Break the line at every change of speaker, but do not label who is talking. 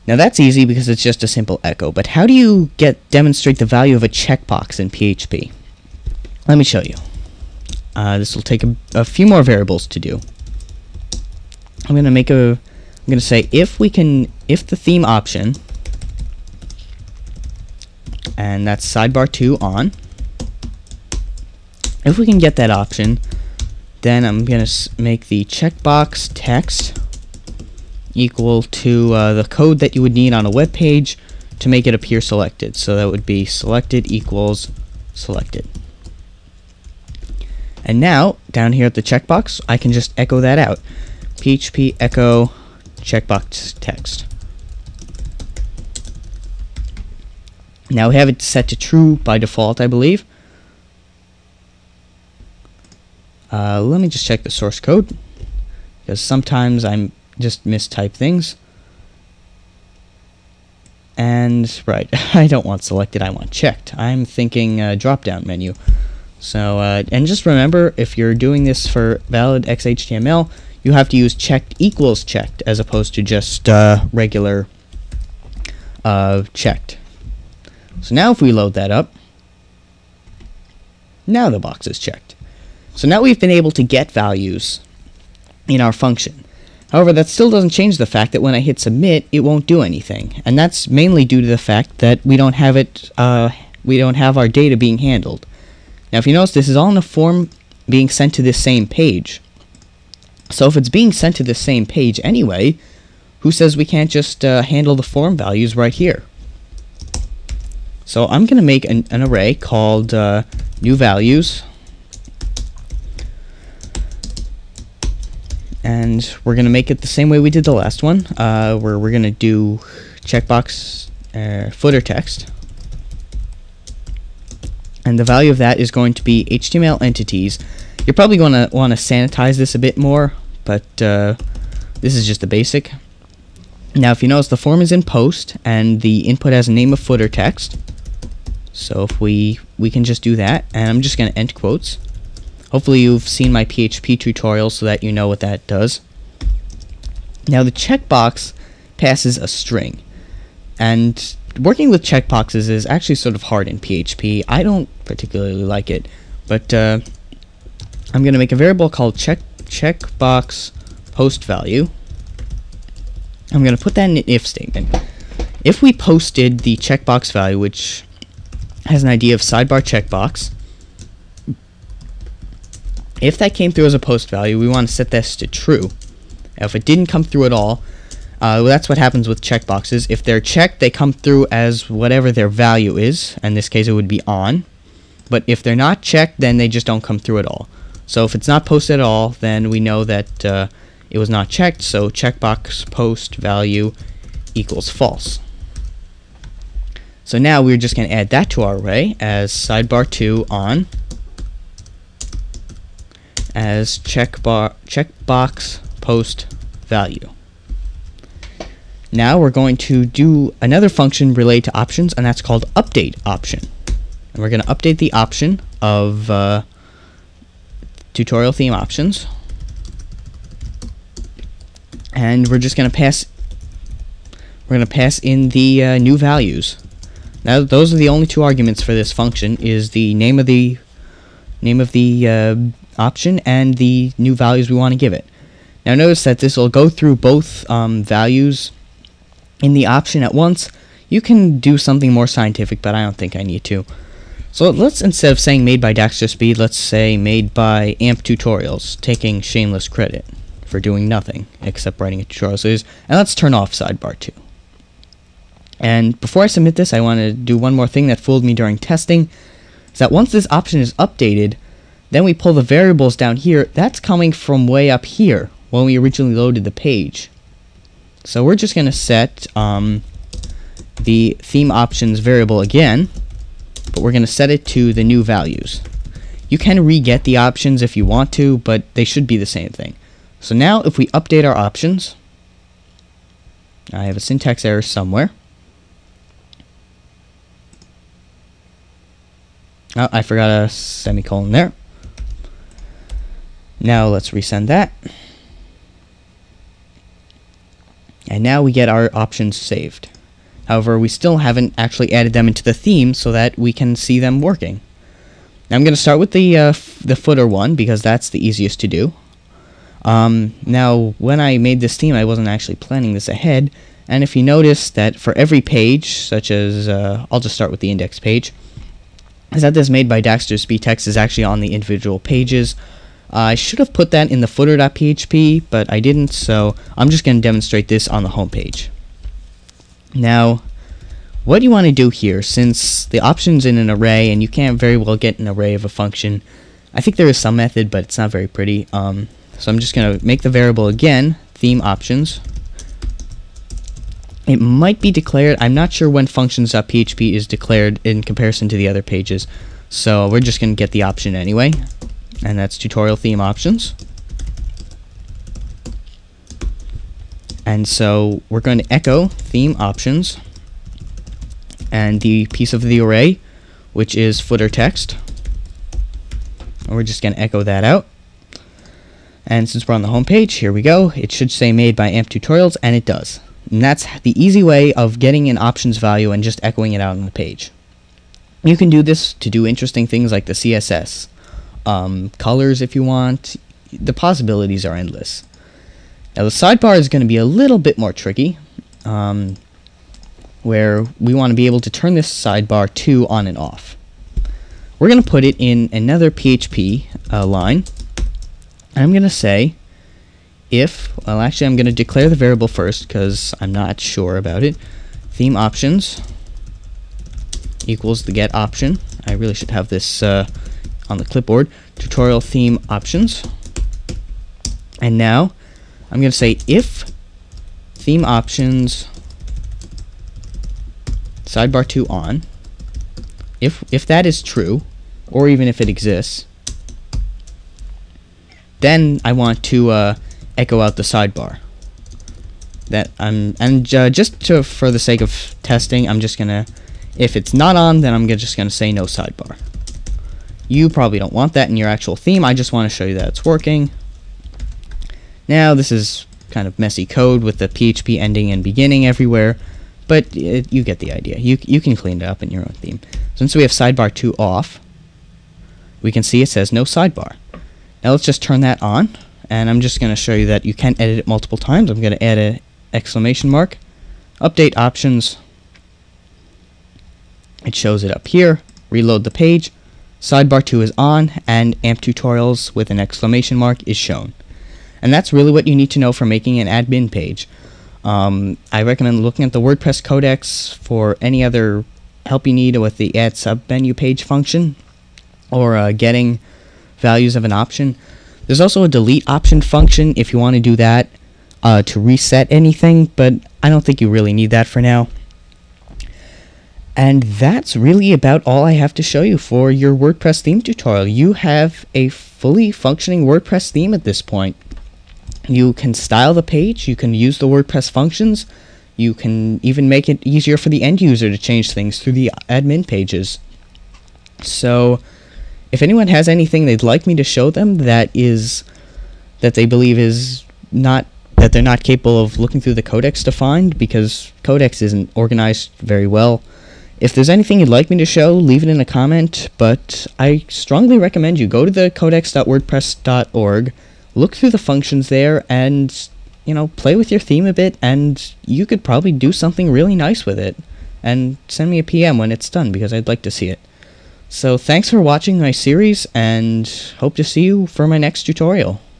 Now that's easy because it's just a simple echo, but how do you demonstrate the value of a checkbox in PHP? Let me show you. This will take a few more variables to do. I'm going to say if the theme option, and that's sidebar 2 on, if we can get that option, then I'm going to make the checkbox text equal to the code that you would need on a web page to make it appear selected. So that would be selected equals selected. And now, down here at the checkbox, I can just echo that out. PHP echo checkbox text. Now we have it set to true by default, I believe. Let me just check the source code, because sometimes I'm just mistype things. And right, I don't want selected, I want checked. I'm thinking drop down menu. So and just remember, if you're doing this for valid XHTML, you have to use checked equals checked as opposed to just regular checked. So now if we load that up, now the box is checked. So now we've been able to get values in our function. However, that still doesn't change the fact that when I hit submit, it won't do anything. And that's mainly due to the fact that we don't have it, we don't have our data being handled. Now if you notice, this is all in a form being sent to this same page. So if it's being sent to the same page anyway, who says we can't just handle the form values right here? So I'm going to make an array called new values. And we're going to make it the same way we did the last one, where we're going to do checkbox footer text. And the value of that is going to be HTML entities. You're probably going to want to sanitize this a bit more, but this is just the basic. Now if you notice, the form is in post, and the input has a name of footer text. So if we can just do that, and I'm just going to end quotes. Hopefully you've seen my PHP tutorial so that you know what that does. Now the checkbox passes a string, and working with checkboxes is actually sort of hard in PHP. I don't particularly like it, but I'm going to make a variable called checkbox post value. I'm going to put that in an if statement. If we posted the checkbox value, which has an ID of sidebar checkbox, if that came through as a post value, we want to set this to true. Now, if it didn't come through at all, well, that's what happens with checkboxes. If they're checked, they come through as whatever their value is. In this case, it would be on. But if they're not checked, then they just don't come through at all. So if it's not posted at all, then we know that it was not checked. So checkbox post value equals false. So now we're just going to add that to our array as sidebar 2 on, as checkbox post value. Now we're going to do another function related to options, and that's called update option. And we're going to update the option of tutorial theme options, and we're just going to pass in the new values. Now those are the only two arguments for this function: is the name of the option and the new values we want to give it. Now notice that this will go through both values in the option at once. You can do something more scientific, but I don't think I need to. So let's, instead of saying made by DaxterSpeed, let's say made by AMP Tutorials, taking shameless credit for doing nothing except writing a tutorial series. And let's turn off sidebar 2. And before I submit this, I want to do one more thing that fooled me during testing, is that once this option is updated, then we pull the variables down here. That's coming from way up here when we originally loaded the page. So we're just going to set the theme options variable again, but we're going to set it to the new values. You can re-get the options if you want to, but they should be the same thing. So now if we update our options, I have a syntax error somewhere. Oh, I forgot a semicolon there. Now let's resend that. And now we get our options saved. However, we still haven't actually added them into the theme so that we can see them working. Now I'm going to start with the footer one because that's the easiest to do. Now, when I made this theme, I wasn't actually planning this ahead. And if you notice that for every page, such as, I'll just start with the index page, is that this made by Daxter's speed text is actually on the individual pages. I should have put that in the footer.php, but I didn't, so I'm just going to demonstrate this on the home page. Now, what you want to do here, since the option's in an array and you can't very well get an array of a function, I think there is some method, but it's not very pretty. So I'm just going to make the variable again, theme options. It might be declared. I'm not sure when functions.php is declared in comparison to the other pages, so we're just going to get the option anyway, and that's tutorial theme options. And so we're going to echo theme options and the piece of the array, which is footer text. And we're just going to echo that out. And since we're on the home page, here we go. It should say made by AMP Tutorials, and it does. And that's the easy way of getting an options value and just echoing it out on the page. You can do this to do interesting things like the CSS, colors if you want. The possibilities are endless. Now the sidebar is going to be a little bit more tricky, where we want to be able to turn this sidebar to on and off. We're going to put it in another PHP line, and I'm going to say if, well actually I'm going to declare the variable first because I'm not sure about it, theme options equals the get option. I really should have this on the clipboard, tutorial theme options. And now I'm going to say if theme options sidebar 2 on, if that is true, or even if it exists, then I want to echo out the sidebar. For the sake of testing, I'm just gonna, if it's not on, then I'm just gonna say no sidebar. You probably don't want that in your actual theme. I just want to show you that it's working. Now this is kind of messy code with the PHP ending and beginning everywhere, but you get the idea. You can clean it up in your own theme. Since we have sidebar 2 off, we can see it says no sidebar. Now let's just turn that on, and I'm just going to show you that you can edit it multiple times. I'm going to add an exclamation mark, update options. It shows it up here. Reload the page. Sidebar 2 is on, and AMP Tutorials with an exclamation mark is shown. And that's really what you need to know for making an admin page. I recommend looking at the WordPress codex for any other help you need with the add submenu page function, or getting values of an option. There's also a delete option function if you want to do that to reset anything, but I don't think you really need that for now. And that's really about all I have to show you for your WordPress theme tutorial. You have a fully functioning WordPress theme at this point. You can style the page, you can use the WordPress functions, you can even make it easier for the end user to change things through the admin pages. So if anyone has anything they'd like me to show them that they believe is not, that they're not capable of looking through the codex to find, because codex isn't organized very well, if there's anything you'd like me to show, leave it in a comment, but I strongly recommend you go to the codex.wordpress.org, look through the functions there, and, you know, play with your theme a bit, and you could probably do something really nice with it. And send me a PM when it's done, because I'd like to see it. So thanks for watching my series, and hope to see you for my next tutorial.